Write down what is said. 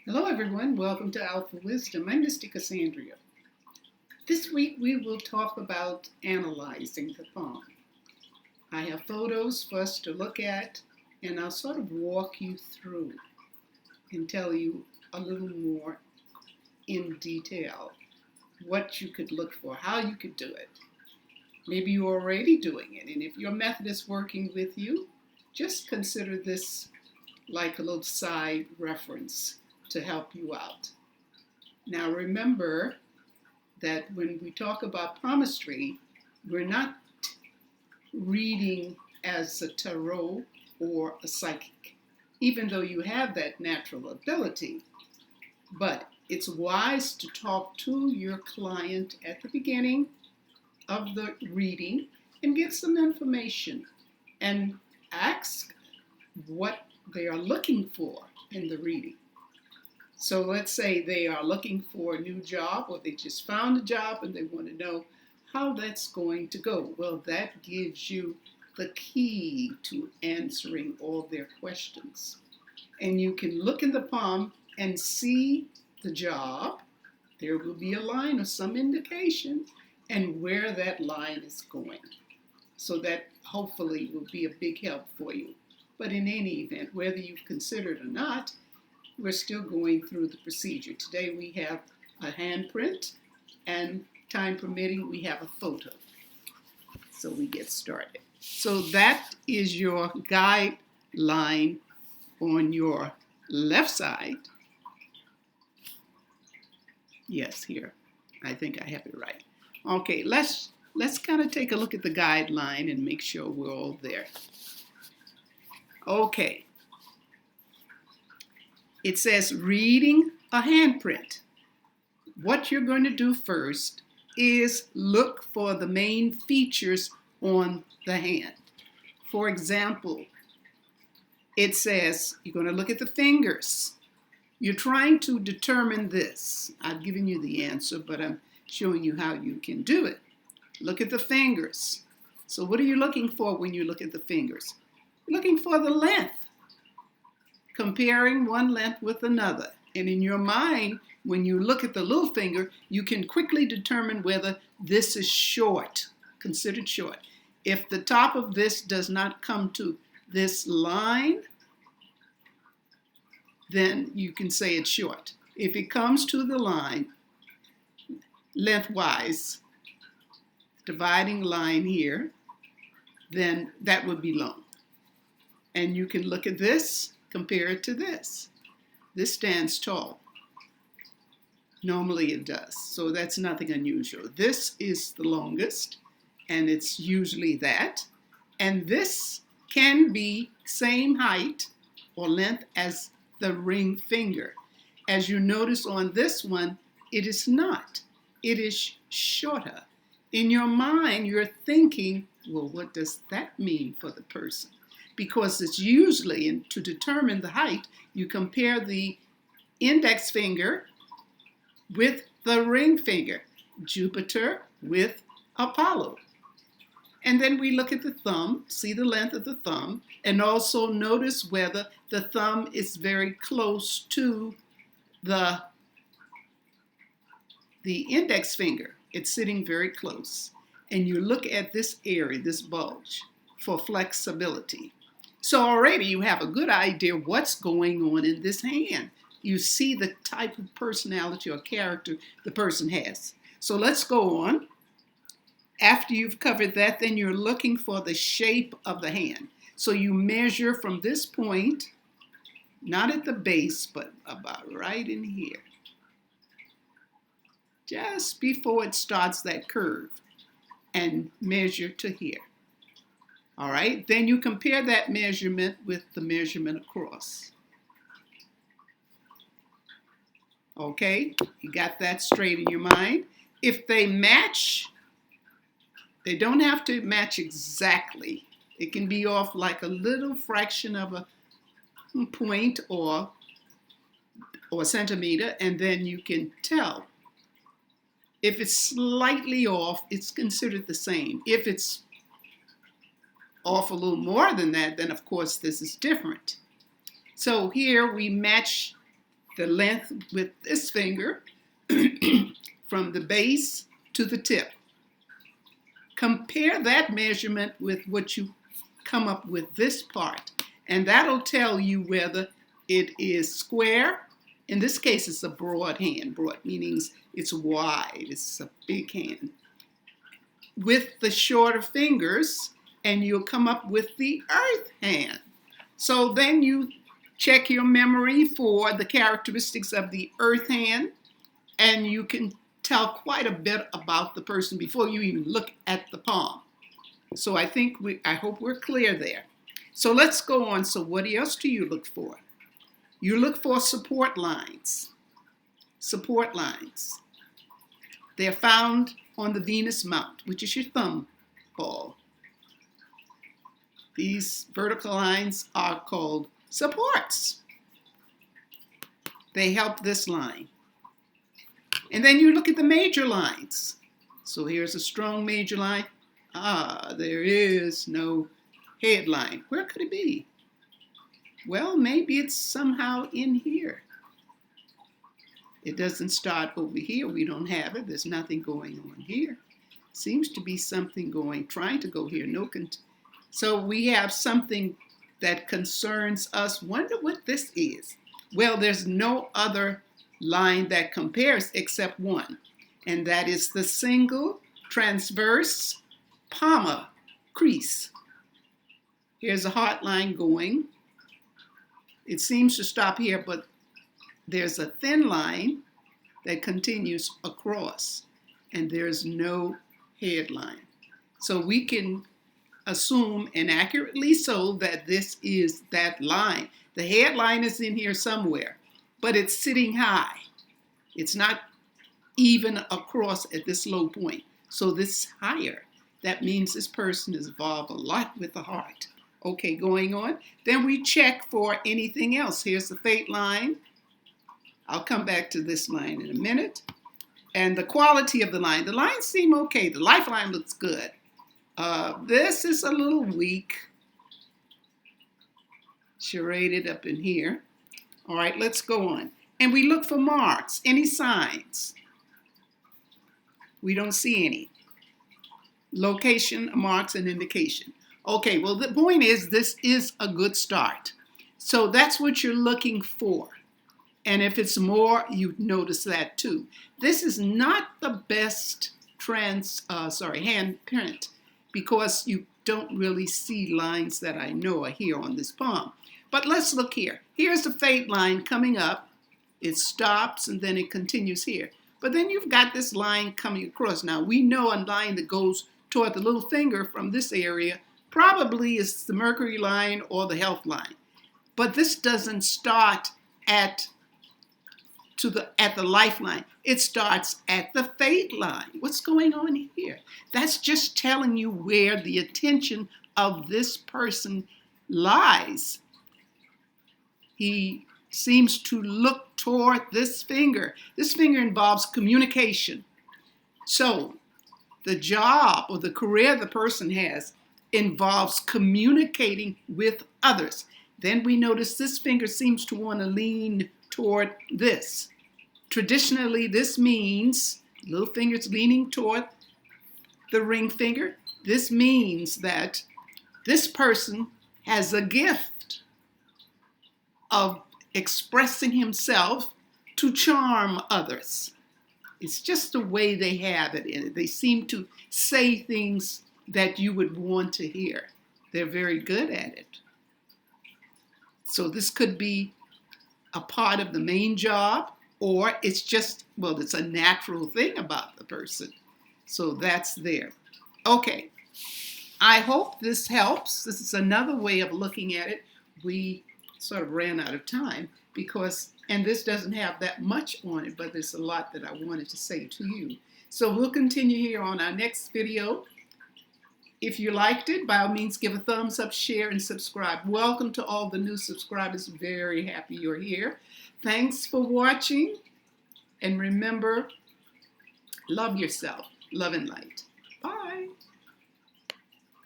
Hello everyone, welcome to Alphawisdom. I'm Mystic Cassandria. This week we will talk about analyzing the palm. I have photos for us to look at, and I'll sort of walk you through and tell you a little more in detail what you could look for, how you could do it. Maybe you're already doing it, and if your method is working with you, just consider this like a little side reference to help you out. Now remember that when we talk about palmistry, we're not reading as a tarot or a psychic, even though you have that natural ability. But it's wise to talk to your client at the beginning of the reading and get some information and ask what they are looking for in the reading. So let's say they are looking for a new job, or they just found a job and they want to know how that's going to go. Well, that gives you the key to answering all their questions. And you can look in the palm and see the job. There will be a line or some indication and where that line is going. So that hopefully will be a big help for you. But in any event, whether you've considered or not, we're still going through the procedure. Today we have a handprint, and time permitting, we have a photo. So we get started. So that is your guideline on your left side. Yes, here. I think I have it right. Okay, let's kind of take a look at the guideline and make sure we're all there. Okay. It says reading a handprint. What you're going to do first is look for the main features on the hand. For example, it says you're going to look at the fingers. You're trying to determine this. I've given you the answer, but I'm showing you how you can do it. Look at the fingers. So what are you looking for when you look at the fingers? You're looking for the length. Comparing one length with another. And in your mind, when you look at the little finger, you can quickly determine whether this is short, considered short. If the top of this does not come to this line, then you can say it's short. If it comes to the line, lengthwise, dividing line here, then that would be long. And you can look at this, compare it to this. This stands tall. Normally it does, so that's nothing unusual. This is the longest, and it's usually that. And this can be same height or length as the ring finger. As you notice on this one, it is not. It is shorter. In your mind, you're thinking, well, what does that mean for the person? Because it's usually, and to determine the height, you compare the index finger with the ring finger, Jupiter with Apollo. And then we look at the thumb, see the length of the thumb, and also notice whether the thumb is very close to the index finger. It's sitting very close. And you look at this area, this bulge, for flexibility. So already you have a good idea what's going on in this hand. You see the type of personality or character the person has. So let's go on. After you've covered that, then you're looking for the shape of the hand. So you measure from this point, not at the base, but about right in here. Just before it starts that curve, and measure to here. All right, then you compare that measurement with the measurement across. Okay, you got that straight in your mind. If they match, they don't have to match exactly. It can be off like a little fraction of a point or a centimeter, and then you can tell. If it's slightly off, it's considered the same. If it's off a little more than that, then of course this is different. So here we match the length with this finger from the base to the tip. Compare that measurement with what you come up with this part, and that'll tell you whether it is square. In this case, it's a broad hand. Broad meaning it's wide. It's a big hand. With the shorter fingers, and you'll come up with the earth hand. So then you check your memory for the characteristics of the earth hand, and you can tell quite a bit about the person before you even look at the palm. So I hope we're clear there. So let's go on. So what else do you look for? You look for support lines. Support lines. They're found on the Venus mount, which is your thumb ball. These vertical lines are called supports. They help this line. And then you look at the major lines. So here's a strong major line. There is no headline. Where could it be? Well, maybe it's somehow in here. It doesn't start over here. We don't have it. There's nothing going on here. Seems to be something trying to go here. So we have something that concerns us. Wonder what this is. Well, there's no other line that compares except one, and that is the single transverse palmar crease. Here's a heart line going. It seems to stop here, but there's a thin line that continues across, and there's no headline. So we can assume, and accurately so, that this is that line. The headline is in here somewhere, but it's sitting high. It's not even across at this low point. So this is higher. That means this person is involved a lot with the heart. Okay, going on. Then we check for anything else. Here's the fate line. I'll come back to this line in a minute. And the quality of the line. The lines seem okay. The lifeline looks good. This is a little weak. Charaded up in here. All right, let's go on. And we look for marks, any signs. We don't see any. Location, marks, and indication. Okay, well, the point is this is a good start. So that's what you're looking for. And if it's more, you notice that too. This is not the best handprint, because you don't really see lines that I know are here on this palm. But let's look here. Here's the fate line coming up. It stops and then it continues here. But then you've got this line coming across. Now we know a line that goes toward the little finger from this area probably is the Mercury line or the health line. But this doesn't start at the lifeline. It starts at the fate line. What's going on here? That's just telling you where the attention of this person lies. He seems to look toward this finger. This finger involves communication. So the job or the career the person has involves communicating with others. Then we notice this finger seems to want to lean toward this. Traditionally, this means little finger's leaning toward the ring finger. This means that this person has a gift of expressing himself to charm others. It's just the way they have it in it. They seem to say things that you would want to hear. They're very good at it. So this could be a part of the main job, or it's just, well, it's a natural thing about the person. So that's there. Okay, I hope this helps. This is another way of looking at it. We sort of ran out of time and this doesn't have that much on it, but there's a lot that I wanted to say to you. So we'll continue here on our next video. If you liked it, by all means, give a thumbs up, share, and subscribe. Welcome to all the new subscribers. Very happy you're here. Thanks for watching. And remember, love yourself. Love and light.